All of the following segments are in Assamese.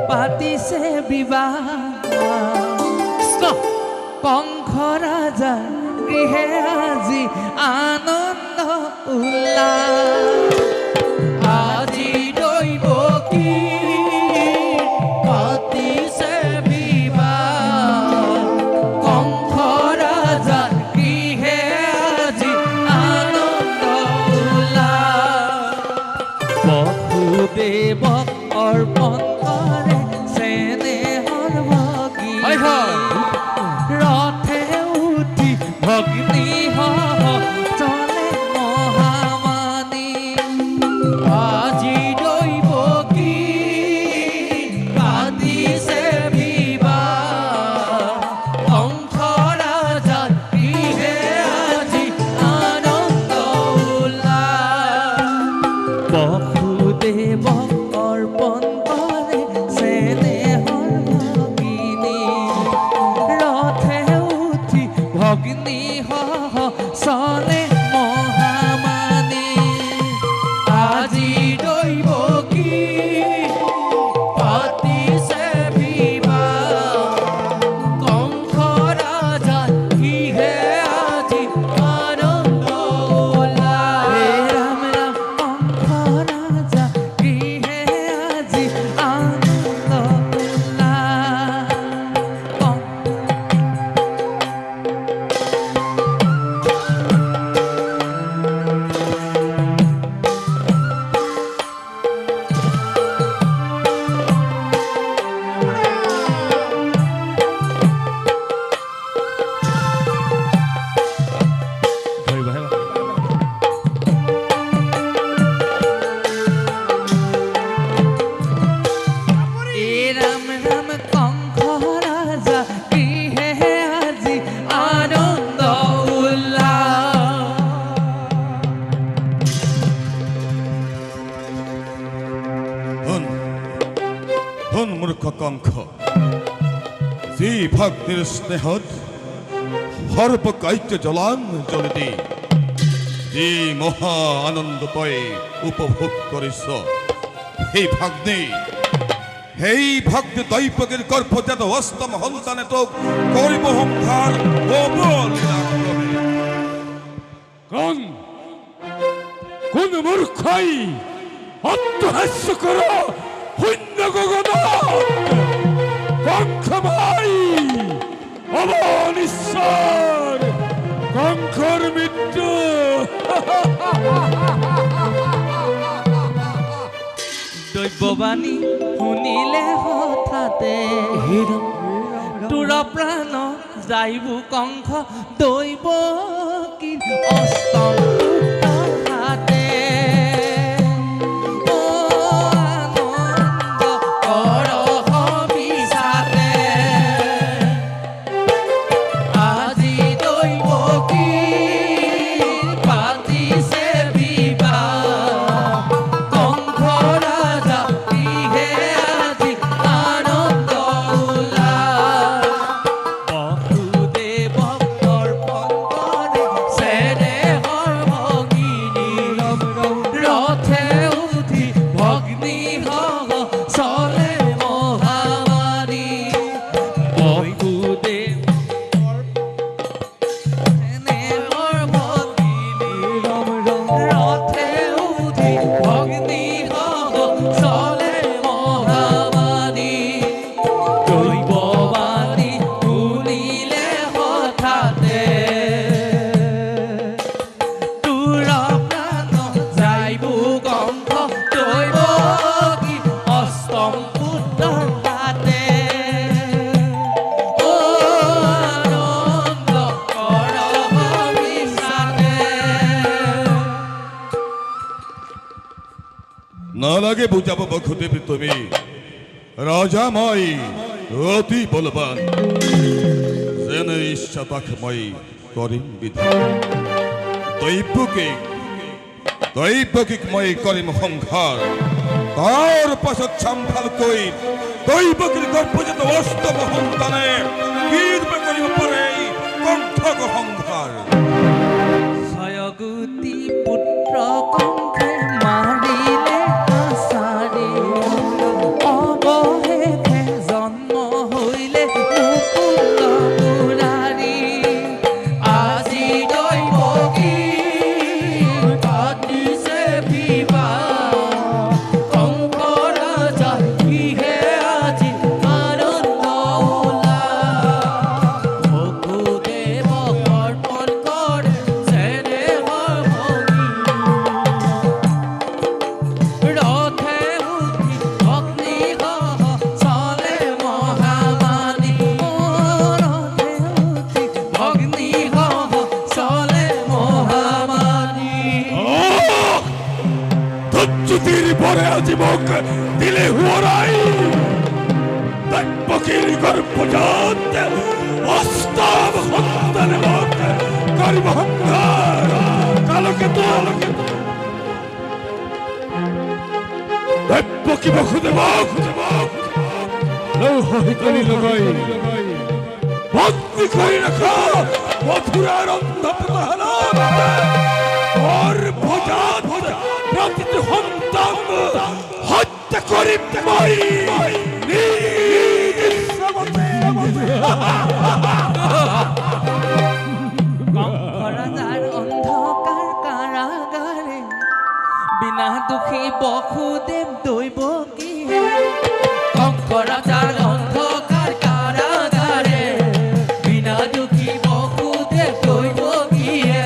পাতিছে বিবাহ কংস ৰাজা গৃহে আজি আনন্দ উল্লাস আজি দৈৱকী পাতিছে বিবাহ কংস ৰাজা গৃহে আজি আনন্দ উল্লাস বসুদেৱক অৰ্পণ কৰে চেনেহৰ ভগী ৰথে উঠি ভগ্নী চলে মহামানী আজি দৈৱকী পাতিছে বিবাহ কংস ৰাজাৰ গৃহে আজি আনন্দ উল্লাস বসুদেৱক অৰ্পণ কৰে চেনেহৰ ভগিনী ৰথে উঠি ভগ্নী চলে মহামানী আজি দৈৱকী পাতিছে বিবাহ কংস ৰাজাৰ গৃহে আজি আনন্দ উল্লাস হে ৰাম ৰাম কংস ৰাজা গৃহে আজি আনন্দ উল্লাস ৰাম ৰাম কংস ৰাজা গৃহে আজি আনন্দ উল্লাস ধন মূৰ্খ কংস যি ভক্তিৰ স্নেহত সৰ্বকাৰ্য জলাঞ্জলি দি যি মহা আনন্দ তই উপভোগ কৰিছ সেই ভক্তি দৈৱকীৰ গৰ্ভজাত অষ্টম সন্তানে তোক কৰিব সংসাৰ কোন মূৰ্খই অট্টহাস্য কৰ শূন্য গগনত কংস ভাই অনিশ্বৰ কংসৰ মৃত্যু দৈৱবাণী শুনিলে হঠাতে তোৰ প্ৰাণ যাইব কংস দৈৱকীৰ অষ্টম পুত্ৰ হাতে আনন্দ কৰহ বিচাৰে আজি দৈৱকী পাতিছে বিবাহ কংস ৰাজা গৃহে আজি আনন্দ উল্লাস বসুদেৱক অৰ্পণ কৰে চেনেহৰ ভগিনী ৰথে উঠি ভগ্নী চলে মহামানী বসুদেৱ চেনেহৰ ভগিনী ৰথে উঠি ভগ্নী চলে মহামানী দৈৱবাণী শুনিলে হঠাতে তোৰ প্ৰাণ যাইব কংস দৈৱকী অষ্টম পুত্ৰৰ হাতে আনন্দ কৰহ বিচাৰে নালাগে বুজাব বসুদেৱ তুমি ৰজা মই অতি বলৱান যেনে ইচ্ছা তাক মই কৰিম বিধান দৈৱকীক মই কৰিম সংসাৰ তাৰ পাছত চাম্ভালকৈ দৈৱকীৰ গৰ্ভজাত অষ্টম সন্তানে কীৰ্বে কৰিব পাৰে কণ্ঠক সংসাৰ ছয়গুটি পুত্ৰ কংসে মাৰিলে আচাৰে দিলে হুঁৰাই দৈৱকীৰ গৰ্ভজাত অষ্টম সন্তানে মোক কৰিব সংহাৰ কালকেতু দৈৱকী বসুদেৱক লৌহ শিকলি লগাই বন্দী কৰি ৰাখা মথুৰাৰ অন্ধপুতাহালত গৰ্ভজাত প্ৰতিটো সন্তান হত্যা কৰিম মই নিজ ইচ্ছামতে। কংসৰাজাৰ অন্ধকাৰ কাৰাগাৰে বিনা দোষী বসুদেৱ দৈৱকীয়ে কংসৰাজাৰ অন্ধকাৰ কাৰাগাৰে বিনা দোষী বসুদেৱ দৈৱকীয়ে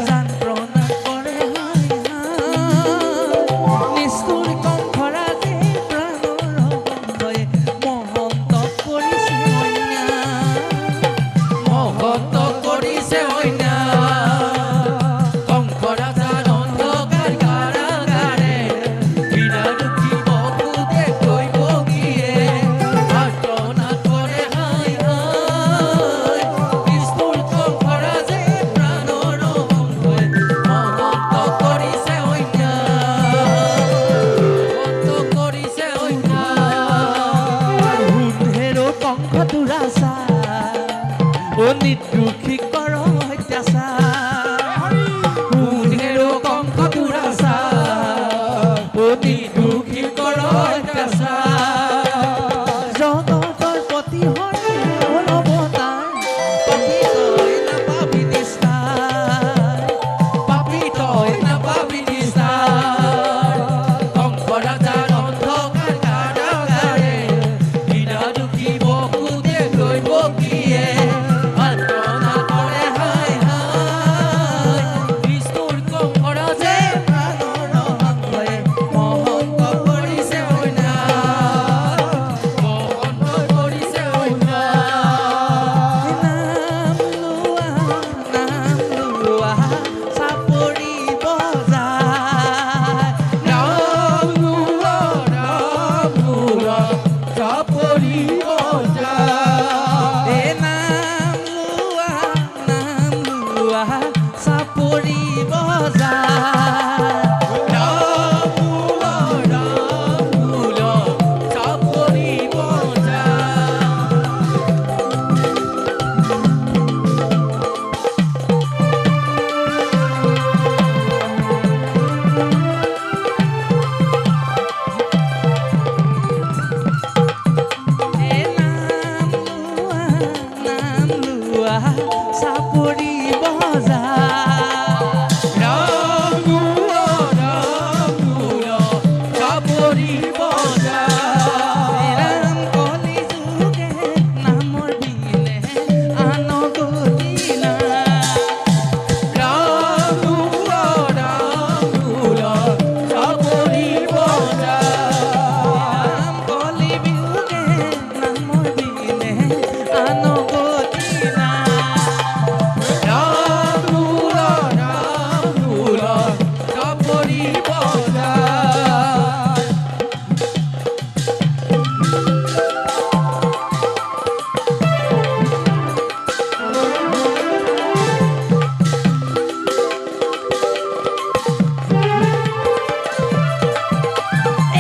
যন্ত্ৰণা কৰে হায় হায় নিষ্ঠুৰ কংসৰাজে প্ৰাণৰ বন্ধয়ে মহন্ত কৰিছে অন্যায় মহন্ত কৰিছে অন্যায় কংসৰাজাৰ অন্ধকাৰ কাৰাগাৰে বিনা দোষী বসুদেৱ দৈৱকীয়ে যন্ত্ৰণা কৰে হায় হায় নিষ্ঠুৰ কংসৰাজে প্ৰাণৰ বন্ধয়ে মহন্ত কৰিছে অন্যায় মহন্ত কৰিছে অন্যায় হেৰো কংস দুৰাচাৰ ও নিৰ্দোষী কৰ অত্যাচাৰ হেৰো কংস দুৰাচাৰ ও নিৰ্দোষী কৰ অত্যাচাৰ জগতৰ প্ৰতি হৰি অৱতাৰ পাপী তই নাপাবি নিস্তাৰ পাপী তই নাপাবি নিস্তাৰ কংসৰাজাৰ অন্ধকাৰ কাৰাগাৰে বিনা দোষী বসুদেৱ দৈৱকীয়ে যন্ত্ৰণা কৰে হায় হায় নিষ্ঠুৰ কংসৰাজে প্ৰাণৰ বন্ধয়ে মহন্ত কৰিছে অন্যায় মহন্ত কৰিছে অন্যায় নাম লোৱা চাপৰি বজায় নাম লোৱা চাপৰি বজায় নাম লোৱা চাপৰি বজায় নাম লোৱা চাপৰি বজায় নাম লোৱা চাপৰি বজায় নাম লোৱা চাপৰি বজায় ৰাম কলি যুগে নামৰ বিনে আন গতি নাই ৰাম লোৱা চাপৰি বজায় ৰাম কলি বিয়োগে নামৰ বিনে আন গতি নাই ৰাম লোৱা চাপৰি বজায়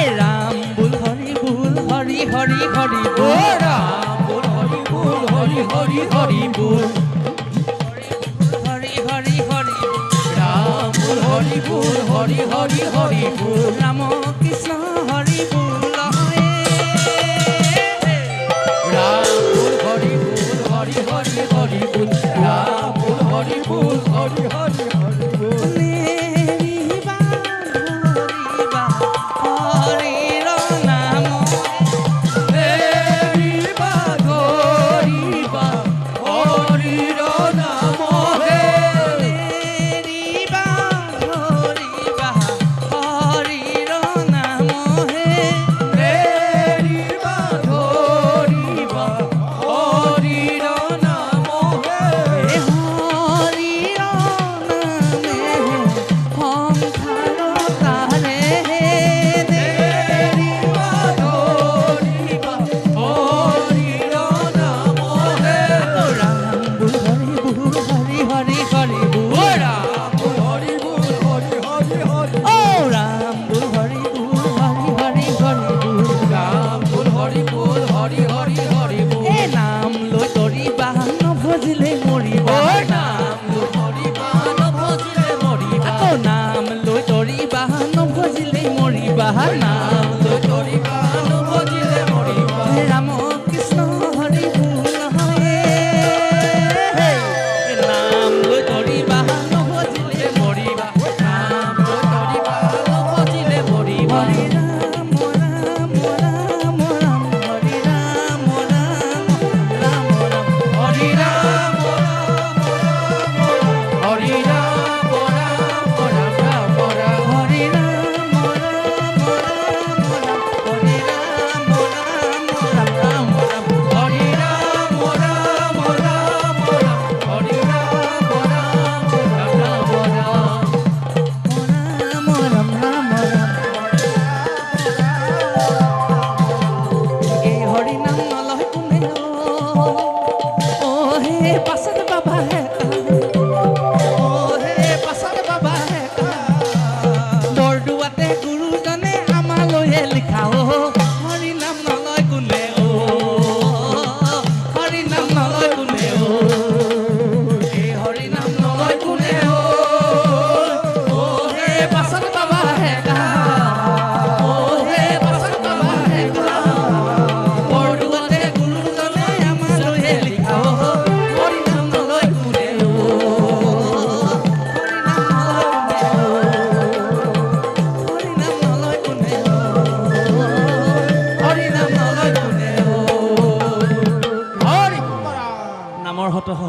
এ ৰাম বুল হৰি বুল হৰি হৰি হৰি বুল ৰাম বুল হৰি বুল হৰি হৰি হৰি বুল হৰি হৰি হৰি ৰাম বুল হৰি বুল হৰি হৰি হৰি বুল ৰাম কৃষ্ণ হৰি বুল ৰাম বুল হৰি বুল হৰি হৰি হৰি বুল ৰাম বুল হৰি বুল হৰি হৰি হৰি বুল নেৰিবা ধৰিবা হৰিৰ নাম নেৰিবা ধৰিবা হৰিৰ নাম নেৰিবা ধৰিবা হৰিৰ নাম নেৰিবা ধৰিবা হৰিৰ নাম হৰিৰ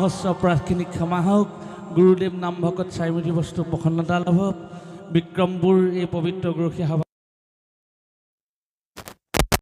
সহস্ৰ অপৰাধখিনি ক্ষমা হওক গুৰুদেৱ নাম ভকত চাৰিমুঠি বস্তু প্ৰসন্নতা লাভ হওক বিক্ৰমপুৰ এই পবিত্ৰ গৰখীয়া সভা